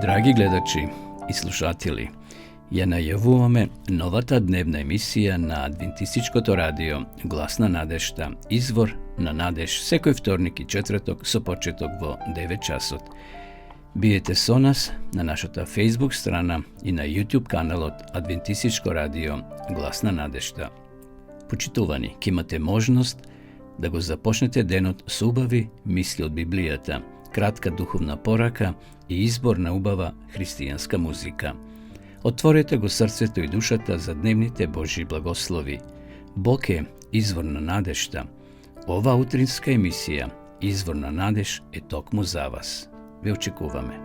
Драги гледачи и слушатели, ја најавуваме новата дневна емисија на Адвентистичкото радио Глас на надежта, извор на надеж, секој вторник и четврток со почеток во 9 часот. Биете со нас на нашата Facebook страна и на YouTube каналот Адвентистичко радио Глас на надежта. Почитувани, ќе имате можност да го започнете денот со убави мисли од Библијата, кратка духовна порака и избор на убава христијанска музика. Отворете го срцето и душата за дневните Божји благослови. Бог е извор на надежта. Ова утринска емисија, Извор на надеж, е токму за вас. Ве очекуваме.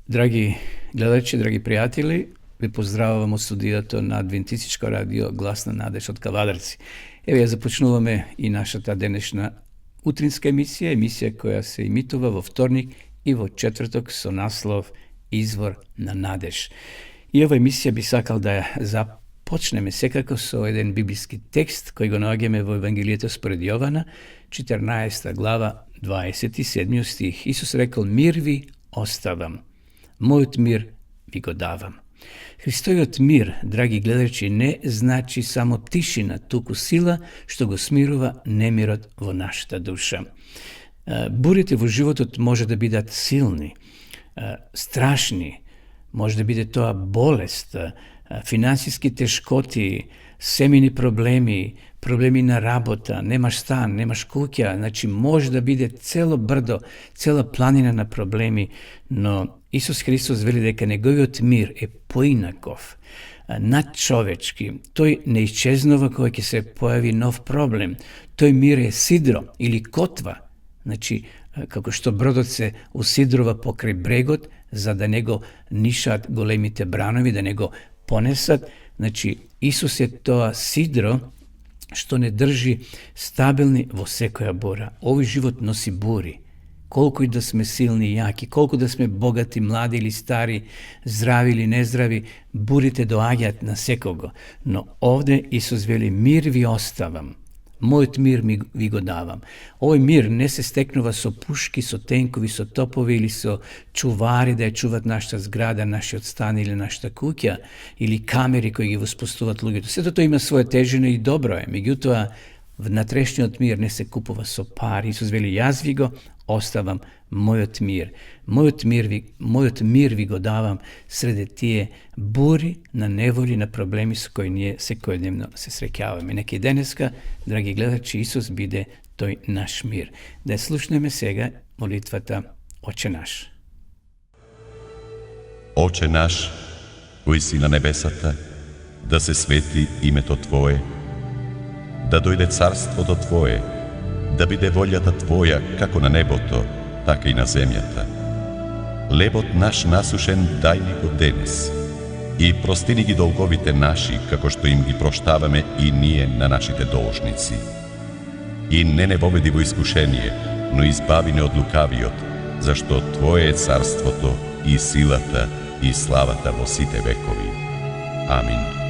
Драги гледачи, драги пријатели, ве поздравувам од студијата на Адвентистичко радио Глас на надеж од Кавадарци. Еве ја започнуваме и нашата денешна утринска емисија која се имитува во вторник и во четврток со наслов Извор на надеж. И ова емисија би сакал да ја започнеме секако со еден библиски текст кој го наоѓаме во Евангелието според Јована, 14 глава, 27 стих. Исус рекол: "Мир ви оставам, мојот мир ви го давам." Христојот мир, драги гледачи, не значи само тишина, туку сила што го смирува немирот во нашата душа. Бурите во животот може да бидат силни, страшни, може да биде тоа болест, финансиски тешкоти, семени проблеми, проблеми на работа, немаш стан, немаш куќа, значи може да биде цело брдо, цела планина на проблеми, но Исус Христос вели дека неговиот мир е поинаков, надчовечки. Тој не исчезнува кога ќе се појави нов проблем. Тој мир е сидро или котва, значи како што бродот се усидрува покрај брегот за да не го нишаат големите бранови, да не го понесат. Значи Исус е тоа сидро што не држи стабилни во секоја бура. Овој живот носи бури. Колку и да сме силни и јаки, колку да сме богати, млади или стари, здрави или нездрави, бурите доаѓаат на секого. Но овде Исус вели: "Мир ви оставам, мојот мир ви го давам." Овој мир не се стекнува со пушки, со тенкови, со топови или со чувари да ја чуват нашата зграда, нашиот стан или нашата куќа, или камери кои ги воспоставуваат луѓето. Сето тоа има своја тежина и добро е. Меѓутоа, внатрешниот мир не се купува со пари. Исус вели: "Јас ви го оставам мојот мир. Мојот мир ви го давам среде тие бури на неволи, на проблеми со кои ние секојдневно се среќаваме." Нека и денеска, драги гледачи, Исус биде тој наш мир. Да ја слушнеме сега молитвата Оче наш. Оче наш, кој си на небесата, да се свети името Твое, да дојде царството Твое, да биде волјата Твоја како на небото, така и на земјата. Лебот наш насушен дај ни го денес и прости ни ги долговите наши, како што им ги проштаваме и ние на нашите должници. И не воведи во искушение, но избави не од лукавиот, зашто Твое е царството и силата и славата во сите векови. Амин.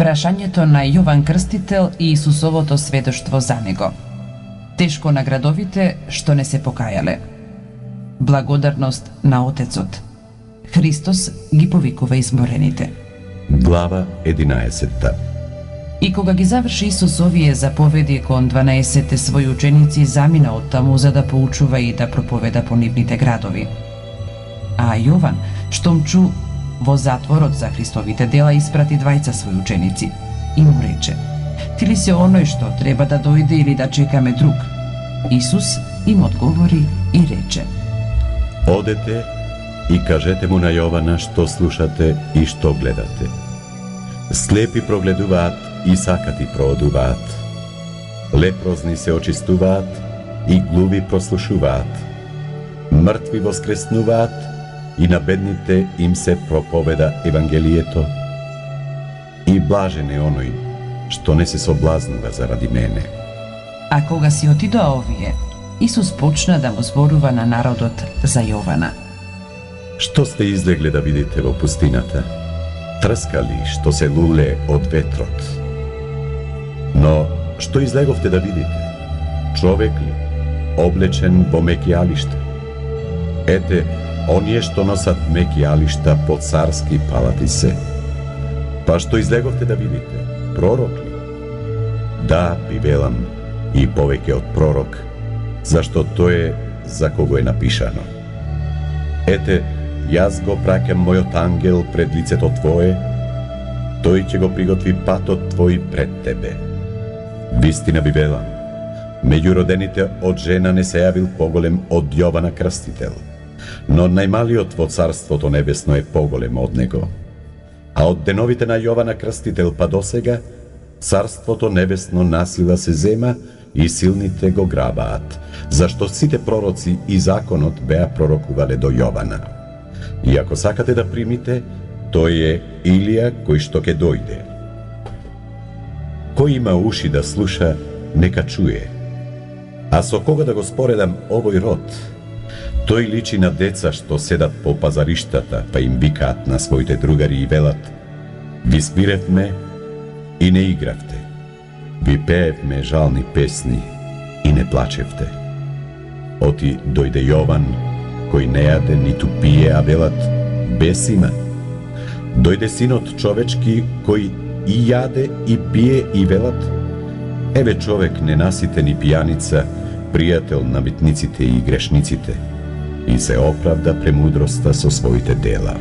Прашањето на Јован Крстител и Исусовото сведоштво за него. Тешко на градовите што не се покајале. Благодарност на Отецот. Христос ги повикува изморените. Глава 11. И кога ги заврши Исус овие заповеди кон 12 своји ученици, замина оттаму за да поучува и да проповеда по нивните градови. А Јован, штом чу во затворот за Христовите дела, испрати двајца своји ученици и му рече: Ти ли си оној што треба да дојде или да чекаме друг? Исус им одговори и рече: Одете и кажете му на Јована што слушате и што гледате. Слепи прогледуваат и сакати проодуваат. Лепрозни се очистуваат и глуви прослушуваат. Мртви воскреснуваат и на бедните им се проповеда Евангелието. И блажен е оној што не се соблазнува заради мене. А кога си отидоа овие, Исус почна да му зборува на народот за Јована. Што сте излегле да видите во пустината? Трскали што се луле од ветрот. Но што излеговте да видите? Човек ли, облечен во меки алишта? Ете, оние што носат меки алишта по царски палати се. Па што излеговте да видите? Пророк ли? Да, ви велам, и повеќе од пророк, зашто тој е за кого е напишано. Ете, јас го праќам мојот ангел пред лицето твое, тој ќе го приготви патот твој пред тебе. Вистина ви велам, меѓу родените од жена не се јавил поголем од Јована Крстител, но најмалиот во Царството Небесно е поголем од него. А од деновите на Јована Крстител па досега, Царството Небесно насила се зема и силните го грабаат, зашто сите пророци и законот беа пророкувале до Јована. И ако сакате да примите, тој е Илија кој што ќе дојде. Кој има уши да слуша, нека чуе. А со кога да го споредам овој род? Тој личи на деца што седат по пазариштата, па им викаат на своите другари и велат: Ви свиревме и не игравте. Ви пеевме жални песни и не плачевте. Оти дојде Јован, кој не јаде ниту пие, а велат: Бес има. Дојде синот човечки, кој и јаде и пие, и велат: Еве човек ненаситен и пијаница, пријател на митниците и грешниците. И се оправда премудроста со своите дела.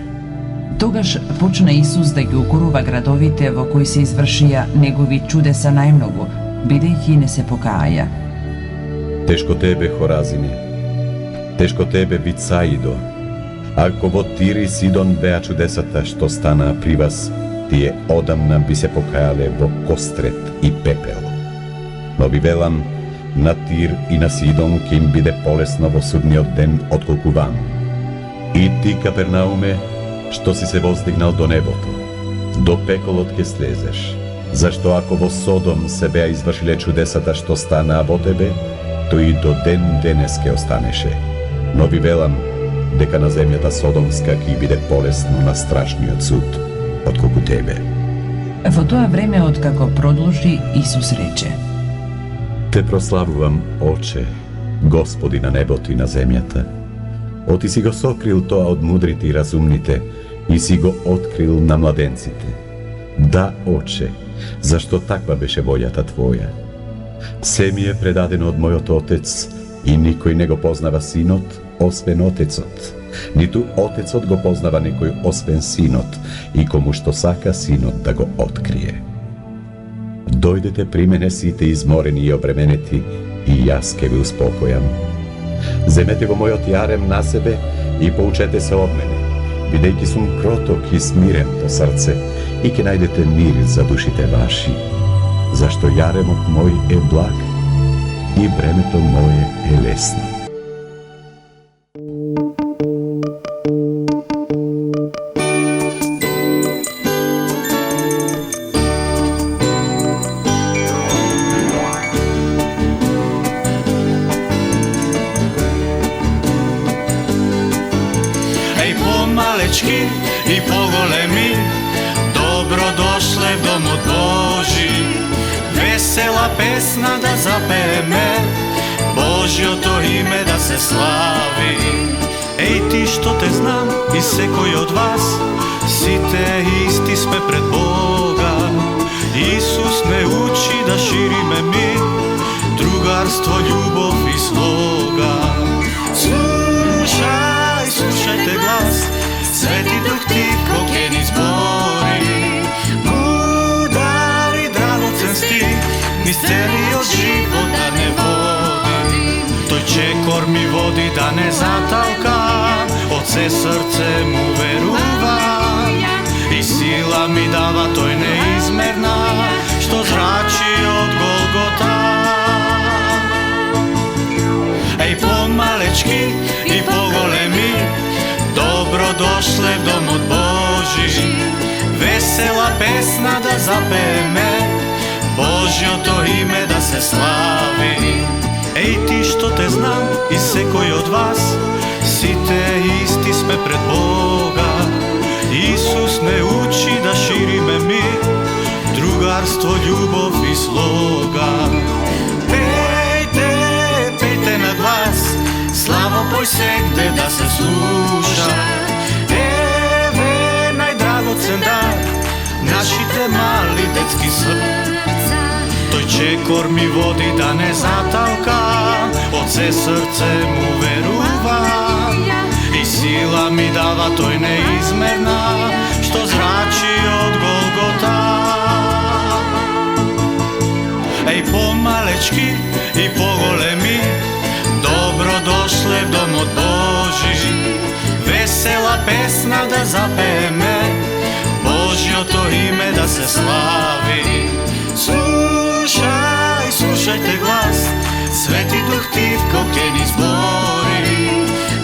Тогаш почна Исус да ги укорува градовите во кои се извршија негови чудеса најмногу, бидејќи не се покаја. Тешко тебе, Хоразине, тешко тебе, Вицаидо, ако во Тир и Сидон беа чудесата што станаа при вас, тие одамна би се покајале во кострет и пепел. Но ви велам, на Тир и на Сидон ќе им биде полесно во судниот ден отколку вам. И ти, Капернауме, што си се воздигнал до небото, до пеколот ќе слезеш, зашто ако во Содом се беа извршиле чудесата што станаа во тебе, то и до ден денес ќе останеше. Но ви велам дека на земјата Содомска ќе биде полесно на страшниот суд отколку тебе. Во тоа време, откако продолжи, Исус рече: Те прославувам, Оче, Господи на небото и на земјата. Оти си го сокрил тоа од мудрите и разумните и си го открил на младенците. Да, Оче, зашто таква беше волјата Твоја. Се ми е предадено од мојот Отец и никој не го познава Синот, освен Отецот. Ниту Отецот го познава некој освен Синот и кому што сака Синот да го открие. Дојдете при мене сите изморени и обременети и јас ке ви успокојам. Земете го мојот јарем на себе и поучете се од мене, бидејќи сум кроток и смирен по срце и ќе најдете мир за душите ваши, зашто јаремот мој е благ и бремето мое е лесно. И поголеми, Добро дошле в домот Божи, весела песна да запееме, Божјото име да се слави. Еј ти што те знам и секој од вас, сите исти сме пред Бога. Исус не учи да шириме мир, другарство, љубов и слога. Слушај, слушајте глас, Свети Дух ти кој ни збори. Удари драгоцен стих, низ целиот живот да не води. Тој чекор ми води да не заталка, од се срце му верувам. И сила ми дава тој неизмерна, што зрачи од Голгота. Еј помалечки и поголеми, добро дошле в домот Божи. Весела песна да запееме, Божјото име да се слави. Еј ти што те знам и секој од вас, сите исти сме пред Бога. Исус не учи да шириме мир, другарство, љубов и слога. Пејте, пејте на глас, слава пој сегде да се слуша. Еве најдрагоцен дар, нашите мали детски срца. Тој чекор ми води да не заталка, од се срце му верувам. И сила ми дава тој неизмерна, што зрачи од Голгота. Еј помалечки и поголеми, добро дошле в домот Божи. Весела песна да запееме, Божјото име да се слави. Слушај, слушајте глас, Свети Дух Тив кој ни збори.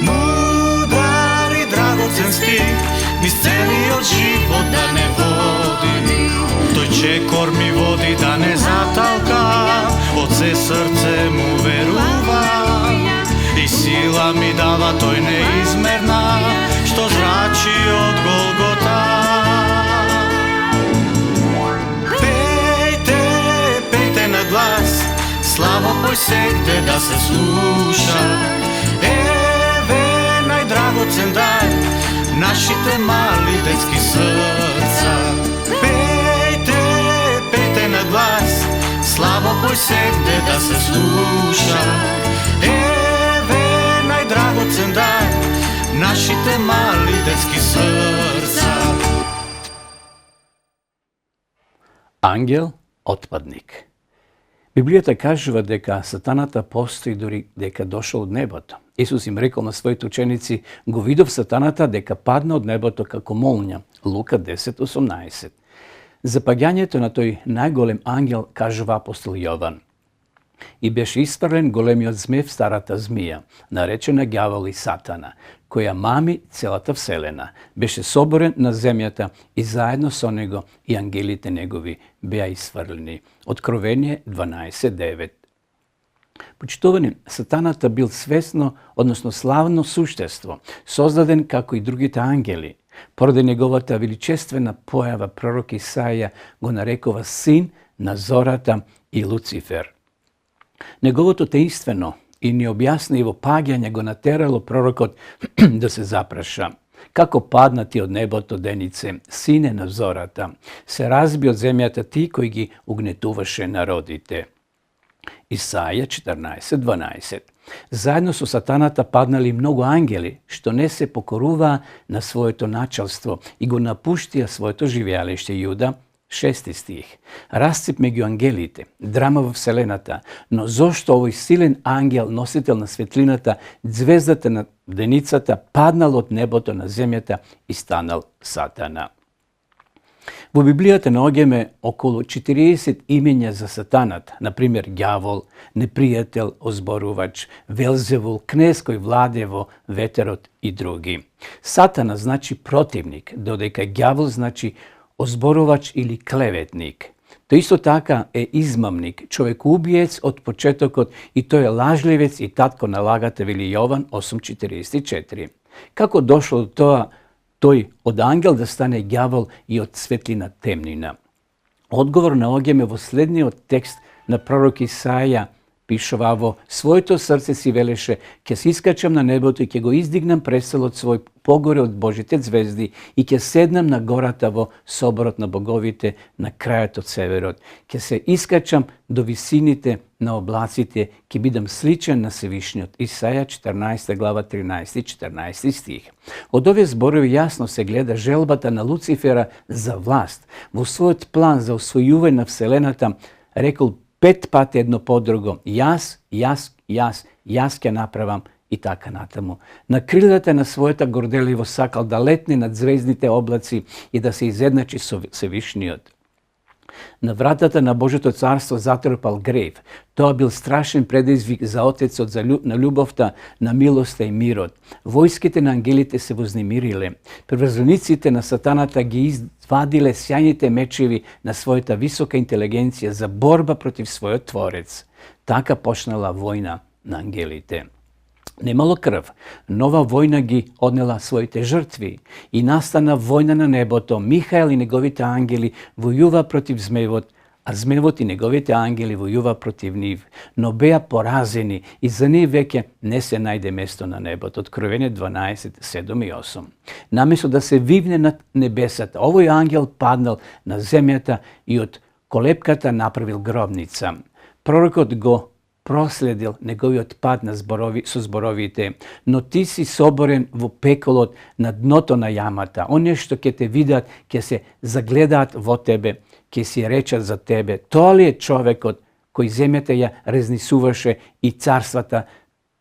Мудари драгоцен стих, низ целиот живот да не води. Тој чекор ми води да не заталка, од се срце му верувам. И сила ми дава тој неизмерна, што зрачи од Голгота. Пејте, пејте на глас, слава пој сегде да се слуша. Еве најдрагоцен дар, нашите мали детски срца. Пејте, пејте на глас, слава пој сегде да се слуша. Еве најдрагоцен дар, нашите мали детски срца. Ангел, отпадник. Библијата кажува дека сатаната постои дури дека дошол од небото. Исус им рекол на своите ученици, го видов сатаната дека падна од небото како молња. Лука 10:18. За паѓањето на тој најголем ангел кажува апостол Јован. И беше испрлен големиот змев, старата змија, наречена ѓавол и сатана, која мами целата вселена. Беше соборен на земјата и заедно со него и ангелите негови беа испрлени. Откровение 12:9. Почитувани, сатаната бил свесно, односно славно суштество, создаден како и другите ангели. Поради неговата величествена појава, пророк Исаја го нарекува син на зората и Луцифер. Неговото теинствено и необјаснливо паѓање го натерало пророкот да се запраша. Како паднати од небото денице, сине на зората, се разби од земјата ти кој ги угнетуваше народите. Исаја 14:12. Заедно со сатаната паднали многу ангели, што не се покоруваа на своето началство и го напуштија своето живеалиште. Јуда 6 стих. Расцеп меѓу ангелите, драма во вселената, но зошто овој силен ангел, носител на светлината, звездата на деницата, паднал од небото на земјата и станал сатана? Во Библијата наоѓаме околу 40 имења за сатаната, например ѓавол, непријател, озборувач, Велзевул, кнез кој владее во ветерот и други. Сатана значи противник, додека ѓавол значи озборувач или клеветник. Тој исто така е измамник, човекоубиец од почетокот и тој е лажливец и татко на лагата, вели Јован 8:44. Како дошло до тоа тој од ангел да стане ѓавол и од светлина темнина. Одговор наоѓаме во следниот текст на пророк Исаја. Пишува во своето срце си велеше: ќе се искачам на небото и ќе го издигнам престолот свој погоре од Божите звезди и ќе седнам на гората во соборот на боговите на крајот од северот. Ќе се искачам до висините на облаците, ќе бидам сличен на Севишниот. Исаја 14 глава 13 и 14 стих. Од овие зборови јасно се гледа желбата на Луцифера за власт. Во својот план за освојување на вселената рекол 5 пати едно по друго: јас ќе направам и така натаму. На крилата на својата горделиво сакал да летне над звездните облаци и да се изедначи со Севишниот. На вратата на Божето царство затрпал грев. Тоа бил страшен предизвик за Отецот на љубовта, на милоста и мирот. Војските на ангелите се вознемириле. Приврзениците на сатаната ги извадиле сјајните мечеви на својата висока интелигенција за борба против својот Творец. Така почнала војна на ангелите. Немало крв, нова војна ги однела своите жртви и настана војна на небото. Михаел и неговите ангели војува против змевот, а змевот и неговите ангели војува против нив, но беа поразени и за нив веќе не се најде место на небото. Откровение 12, 7 и 8. Наместо да се вивне над небесата, овој ангел паднал на земјата и од колепката направил гробница. Пророкот го проследил неговиот пат со зборовите: но ти си соборен во пеколот на дното на јамата. Оние што ќе те видат, ќе се загледаат во тебе, ќе си речат за тебе: тоа ли е човекот кој земјата ја разнесуваше и царствата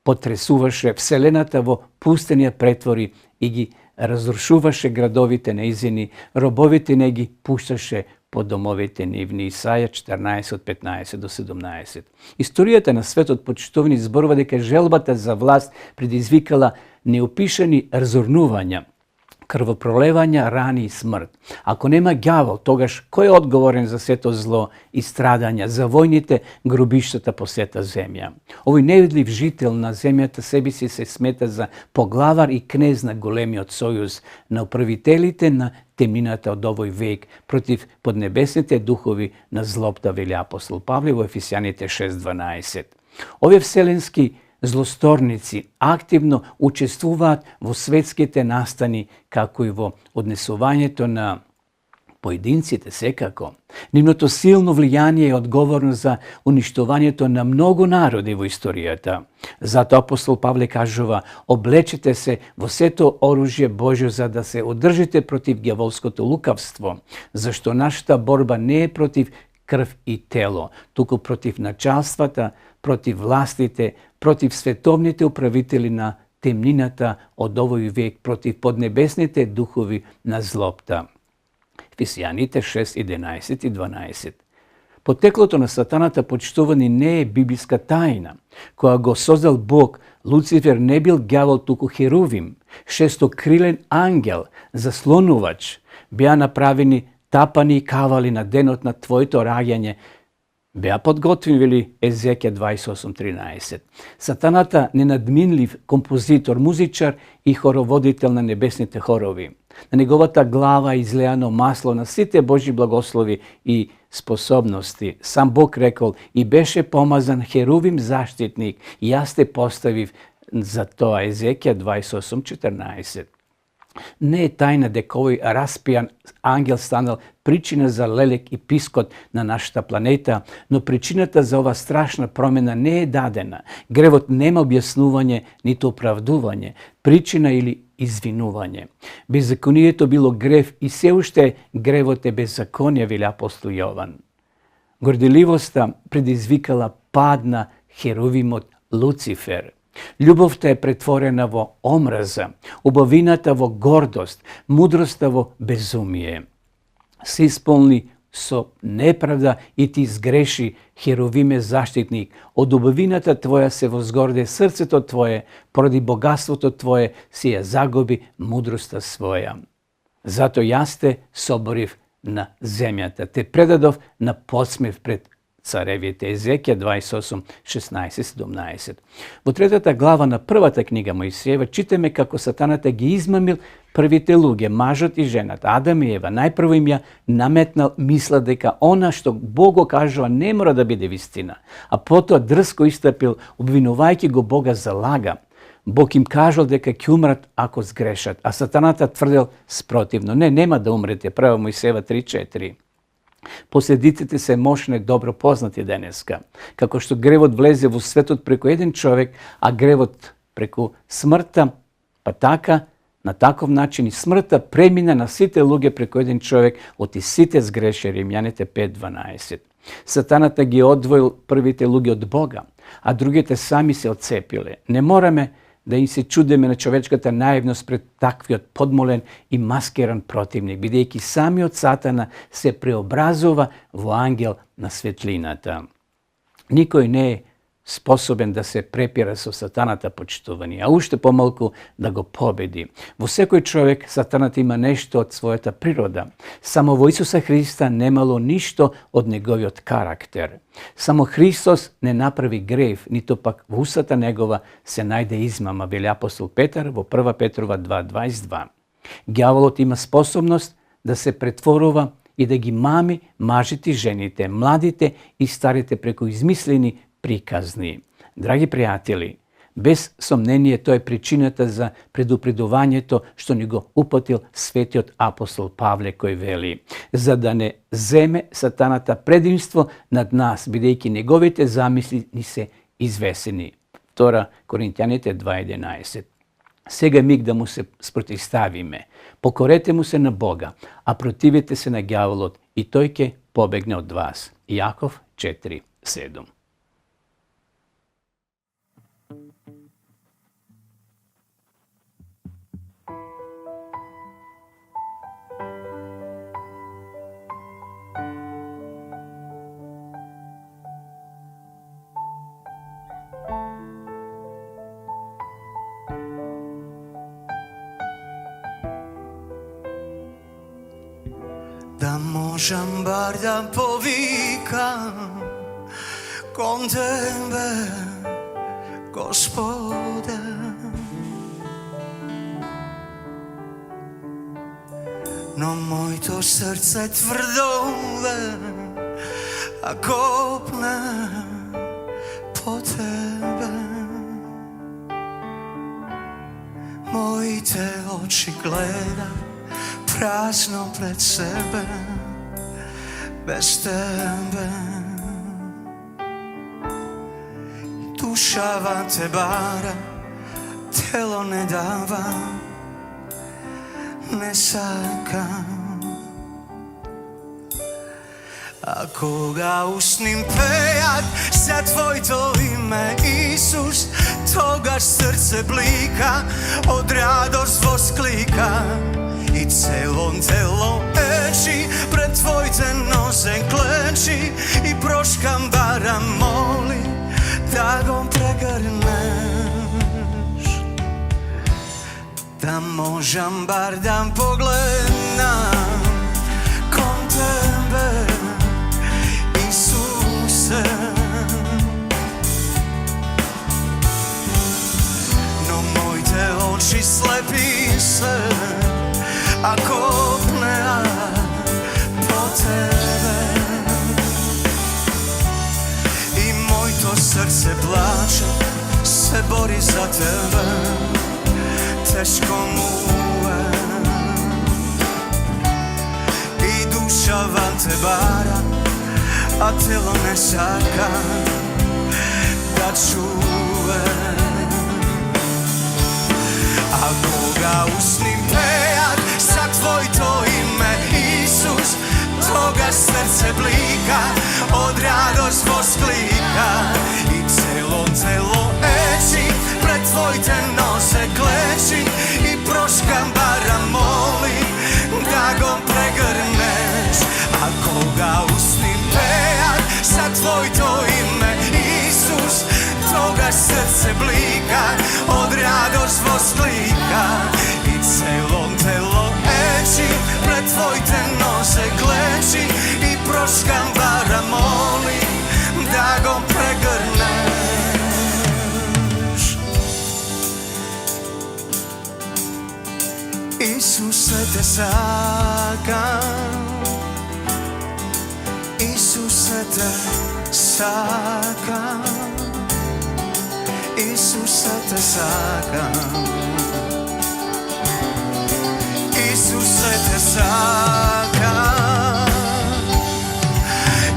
потресуваше, вселената во пустинја претвори и ги разрушуваше градовите неизини, робовите не ги пушташе по домовите нивни. Исаја 14 од 15 до 17. Историјата на светот, почитувани, зборува дека желбата за власт предизвикала неопишани разорнувања, крвопролевања, рани и смрт. Ако нема ѓавол, тогаш кој е одговорен за сето зло и страдања, за војните, гробиштата по сета земја? Овој невидлив жител на земјата себе си се смета за поглавар и кнез на големиот сојуз, на управителите на темнината од овој век против поднебесните духови на злобта, вели апостол Павле во Ефесјаните 6:12. Овие вселенски злосторници активно учествуваат во светските настани, како и во однесувањето на поединците секако. Нивното силно влијание е одговорно за уништувањето на многу народи во историјата. Затоа апостол Павле кажува: облечете се во сето оружје Божјо за да се одржите против ѓаволското лукавство, зашто нашата борба не е против крв и тело, туку против началствата, против властите, против световните управители на темнината од овој век, против поднебесните духови на злобта. Ефесјаните 6, 11 и 12. Потеклото на сатаната, почитувани, не е библиска тајна. Кога го создал Бог, Луцифер не бил ѓавол, туку херувим, шестокрилен ангел, заслонувач. Беа направени тапани и кавали на денот на твоето раѓање. Беа подготвени, вели Езекија 28:13. Сатаната ненадминлив композитор, музичар и хороводител на небесните хорови. На неговата глава излеано масло на сите Божји благослови и способности. Сам Бог рекол: и беше помазан херувим заштитник, и јас те поставив за тоа. Езекија 28:14. Не е тајна дека овој распијан ангел станал причина за лелек и пискот на нашата планета, но причината за ова страшна промена не е дадена. Гревот нема објаснување, ниту оправдување, причина или извинување. Беззаконието било грев и се уште гревот е беззаконие, вели апостол Јован. Горделивоста предизвикала пад на херувимот Луцифер. Љубовта е претворена во омраза, убавината во гордост, мудроста во безумие. Се исполни со неправда и ти сгреши, херувиме заштитник. Од убавината твоја се возгорде срцето твое, поради богатството твое си ја загуби мудроста своја. Зато јас те соборив на земјата, те предадов на подсмев пред Царевите, Езекија 28, 16, 17. Во третата глава на првата книга Моисиева читаме како сатаната ги измамил првите луѓе, мажот и жената, Адам и Ева. Најпрво им ја наметнал мисла дека она што Бог го кажува не мора да биде вистина, а потоа дрско истапил, обвинувајќи го Бога за лага. Бог им кажал дека ќе умрат ако сгрешат, а сатаната тврдел спротивно. Не, нема да умрете. Прва Моисиева 3:4. Последиците се мощни, добро познати денеска. Како што гревот влезе во светот преку еден човек, а гревот преку смртта, па така, на таков начин и смртта премина на сите луѓе преку еден човек, оти сите сгреше. Римјаните 5:12. Сатаната ги одвоил првите луѓе од Бога, а другите сами се отцепиле. Не мораме да им се чудиме на човечката наивност пред таквиот подмолен и маскиран противник, бидејќи самиот Сатана се преобразува во ангел на светлината. Никој не е способен да се препира со сатаната, почитувани, а уште помалку да го победи. Во секој човек сатаната има нешто од својата природа. Само во Исуса Христа немало ништо од неговиот карактер. Само Христос не направи грев, нито пак во устата негова се најде измама, вели апостол Петар во 1 Петрова 2:22. Ѓаволот има способност да се претворува и да ги мами мажите и жените, младите и старите преку измислени приказни. Драги пријатели, без сомнение тоа е причината за предупредувањето што ни го упатил светиот апостол Павле, кој вели: за да не земе сатаната предимство над нас, бидејќи неговите замисли ни се извесени. 2 Коринтјаните 2:11. Сега миг да му се спротивставиме. Покорете му се на Бога, а противете се на ѓаволот и тој ќе побегне од вас. Јаков 4:7. Да можам бар да повикам кон Тебе, Господе. Но моето срце тврдове, а копне по Тебе. Моите очи гледат празно пред себе, без Тебе. Душава те бара, тело не дава, не сакам. А кога устним пеат за Твоето име, Исус, тогаш срце блика, од радост восклика. И цело тело ечи, пред Твоите нозе кленчи, и прошкам бара моли, да го прегрнеш. Да можам бар да погледнам кон Тебе, Исусе. Но моите очи слепи се, а копнеа по Тебе. И моето срце плаче, се бори за Тебе, тешко му е. И душава те бара, а тело не сака да чуе. А кога устним пеат за Твоето име, Исус, тогаш срце блика, од радост восклика. И цело тело ечи, пред Твоите нозе клечи, и прошкам бара моли, да го прегрнеш. А кога устним пеат за Твоето име, Исус, тогаш срце блика, од радост восклика. И цело тело ечи, пред Твоите нозе клечи, и прошкам бара моли, Исусе те сакам, Исусе те сакам, Исусе те сакам, Исусе те сакам,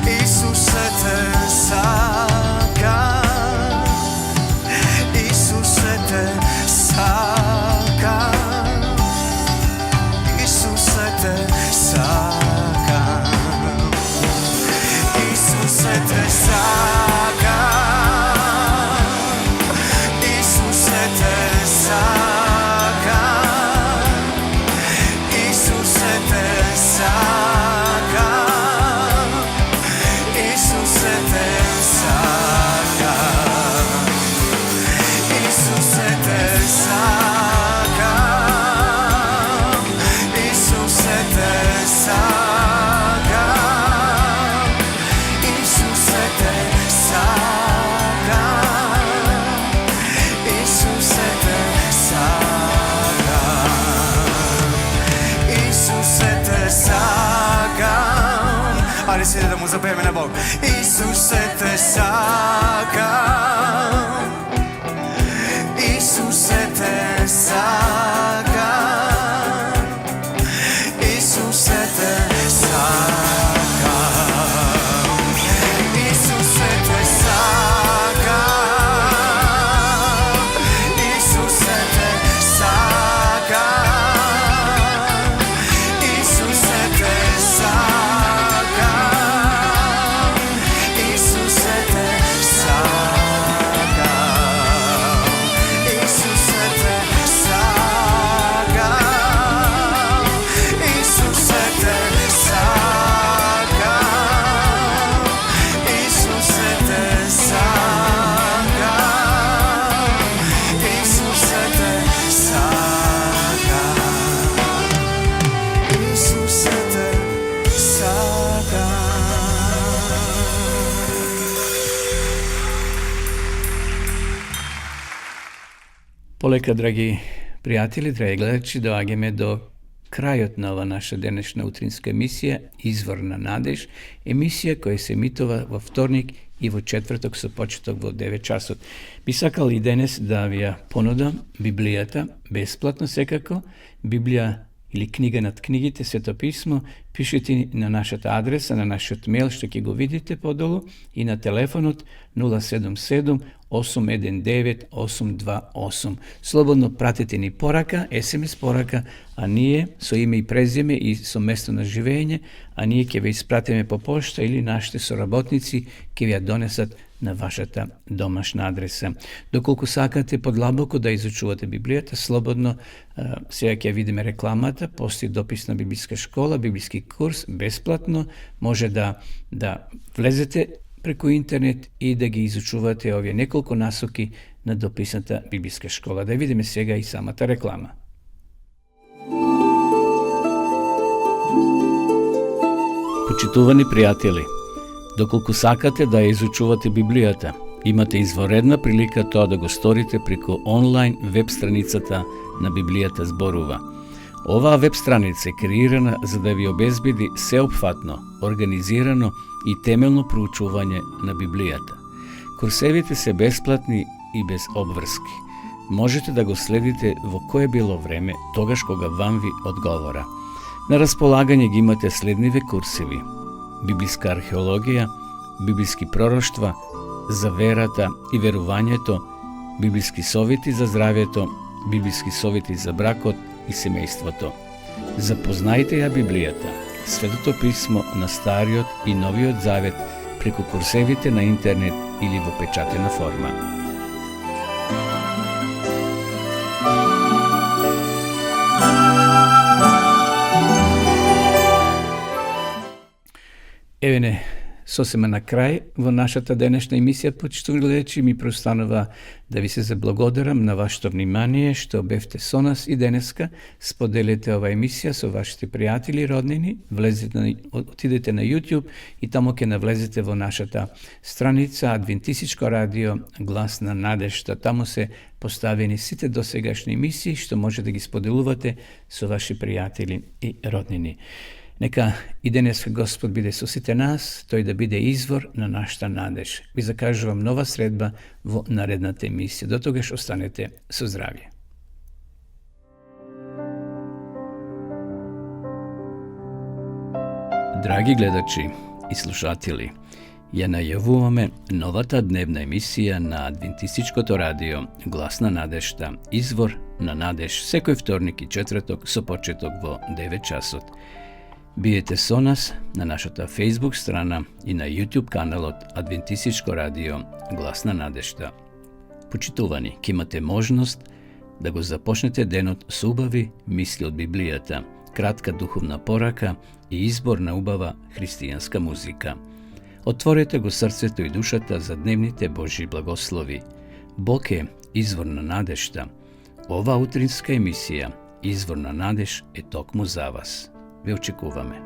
Исусе те сакам, Исусе те сакам, Исусе те сакам, Исусе те сакам, Исусе те сакам, Исусе те сакам, Исусе те сакам, Исусе те сакам, Исусе те сакам, Исусе те сакам, Исусе те сакам, Исусе те сакам. Ајде седи да му запееме на Бог. Исусе те сакам, Исусе те сакам, Исусе те сакам, Исусе те сакам, Исусе те сакам, Исусе те сакам, Исусе те сакам, Исусе те сакам, Исусе те сакам, Исусе те сакам, Исусе те сакам, Исусе те сакам. Полека, драги пријатели, драги гледачи, доаѓаме до крајот на ова наша денешна утринска емисија Извор на надеж, емисија која се емитува во вторник и во четврток со почеток во 9 часот. Би сакал и денес да ви ја понудам Библијата, бесплатно секако, Библија или книга над книгите, Свето писмо, пишете на нашата адреса, на нашиот мејл, што ќе го видите подолу, и на телефонот 077 819 828. Слободно пратете ни порака, СМС порака, а ние со име и презиме и со место на живење, а ние ќе ве испратиме по пошта или нашите соработници ќе ви ја донесат на вашата домашна адреса. Доколку сакате подлабоко да изучувате Библијата, слободно, сега ќе видиме рекламата, постои дописна библиска школа, библиски курс, бесплатно, може да влезете преку интернет и да ги изучувате овие неколку насоки на дописната библиска школа. Да видиме сега и самата реклама. Почитувани пријатели, доколку сакате да ја изучувате Библијата, имате изворедна прилика тоа да го сторите преку онлайн веб страницата на Библијата зборува. Оваа веб страница е креирана за да ви обезбеди сеопфатно, организирано и темелно проучување на Библијата. Курсевите се бесплатни и без обврски. Можете да го следите во кое било време, тогаш кога вам ви одговора. На располагање ги имате следниве курсеви: библиска археологија, библиски пророштва, за верата и верувањето, библиски совети за здравјето, библиски совети за бракот и семејството. Запознајте ја Библијата, Светото писмо на Стариот и Новиот Завет преку курсевите на интернет или во печатена форма. Еве не, Сосема на крај во нашата денешна емисија, почитувани гледачи, ми преостанува да ви се заблагодарам на вашето внимание што бевте со нас и денеска. Споделете ова емисија со вашите пријатели и роднини, отидете на YouTube и таму ќе навлезете во нашата страница Адвентистичко радио Глас на надежта. Таму се поставени сите досегашни емисии што може да ги споделувате со ваши пријатели и роднини. Нека и денес Господ биде со сите нас, тој да биде извор на нашата надеж. Ви закажувам нова средба во наредната емисија. До тогаш останете со здравје. Драги гледачи и слушатели, ја најавуваме новата дневна емисија на Адвентистичкото радио Глас на надежта, извор на надеж, секој вторник и четврток со почеток во 9 часот. Биете со нас на нашата Facebook страна и на YouTube каналот Адвентистичко радио Глас на надежта. Почитувани, ќе имате можност да го започнете денот со убави мисли од Библијата, кратка духовна порака и избор на убава христијанска музика. Отворете го срцето и душата за дневните Божји благослови. Бог е извор на надежта. Ова утринска емисија, Извор на надеж, е токму за вас. Ве очекуваме.